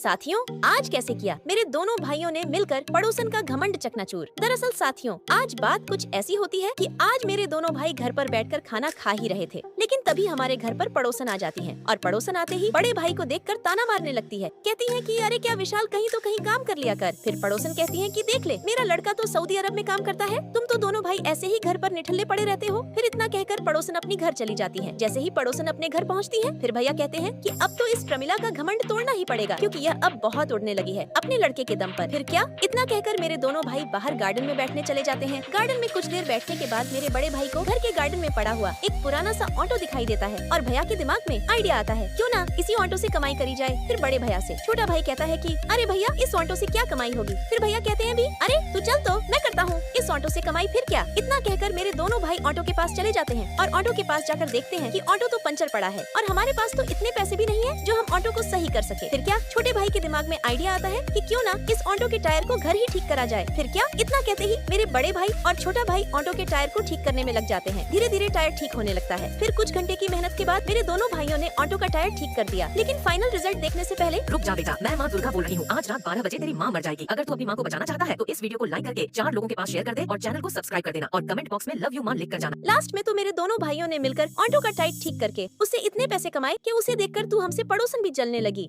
साथियों, आज कैसे किया मेरे दोनों भाइयों ने मिलकर पड़ोसन का घमंड चकनाचूर। दरअसल साथियों, आज बात कुछ ऐसी होती है कि आज मेरे दोनों भाई घर पर बैठकर खाना खा ही रहे थे, लेकिन तभी हमारे घर पर पड़ोसन आ जाती हैं और पड़ोसन आते ही बड़े भाई को देखकर ताना मारने लगती है। कहती है कि अरे क्या विशाल, कहीं तो कहीं काम कर लिया कर। फिर पड़ोसन कहती है कि देख ले, मेरा लड़का तो सऊदी अरब में काम करता है, तुम तो दोनों भाई ऐसे ही घर पर निठल्ले पड़े रहते हो। फिर इतना कहकर पड़ोसन अपनी घर चली जाती है। जैसे ही पड़ोसन अपने घर पहुँचती है, फिर भैया कहते हैं कि अब तो इस प्रमिला का घमंड तोड़ना ही पड़ेगा, क्योंकि यह अब बहुत उड़ने लगी है अपने लड़के के दम पर। फिर क्या, इतना कहकर मेरे दोनों भाई बाहर गार्डन में बैठने चले जाते हैं। गार्डन में कुछ देर बैठने के बाद मेरे बड़े भाई को घर के गार्डन में पड़ा हुआ एक पुराना सा ऑटो दिखाई देता है और भैया के दिमाग में आइडिया आता है, क्यों ना इसी ऑटो से कमाई करी जाए। फिर बड़े भैया से छोटा भाई कहता है कि अरे भैया, इस ऑटो से क्या कमाई होगी। फिर भैया कहते हैं भी, अरे तू चल तो मैं करता हूँ इस ऑटो से कमाई। फिर क्या, इतना कहकर मेरे दोनों भाई ऑटो के पास चले जाते हैं और ऑटो के पास जाकर देखते हैं कि ऑटो तो पंचर पड़ा है और हमारे पास तो इतने पैसे भी नहीं है जो हम ऑटो को सही कर सके। फिर क्या, छोटे भाई के दिमाग में आइडिया आता है कि क्यों ना इस ऑटो के टायर को घर ही ठीक करा जाए। फिर क्या, इतना कहते ही मेरे बड़े भाई और छोटा भाई ऑटो के टायर को ठीक करने में लग जाते हैं। धीरे धीरे टायर ठीक होने लगता है। फिर कुछ घंटे की मेहनत के बाद मेरे दोनों भाइयों ने ऑटो का टायर ठीक कर दिया। लेकिन फाइनल रिजल्ट देखने से पहले रुक जा बेटा, मैं माँ दुर्गा बोल रही हूँ। आज रात 12 बजे तेरी माँ मर जाएगी। अगर तू अपनी माँ को बचाना चाहता है तो इस वीडियो को लाइक करके 4 लोगों के पास शेयर कर दे और चैनल को सब्सक्राइब कर देना और कमेंट बॉक्स में लव यू माँ लिख कर जाना। लास्ट में तो मेरे दोनों भाइयों ने मिलकर ऑटो का टायर ठीक करके उससे इतने पैसे कमाए कि उसे देखकर तू हमसे पड़ोसन भी जलने लगी।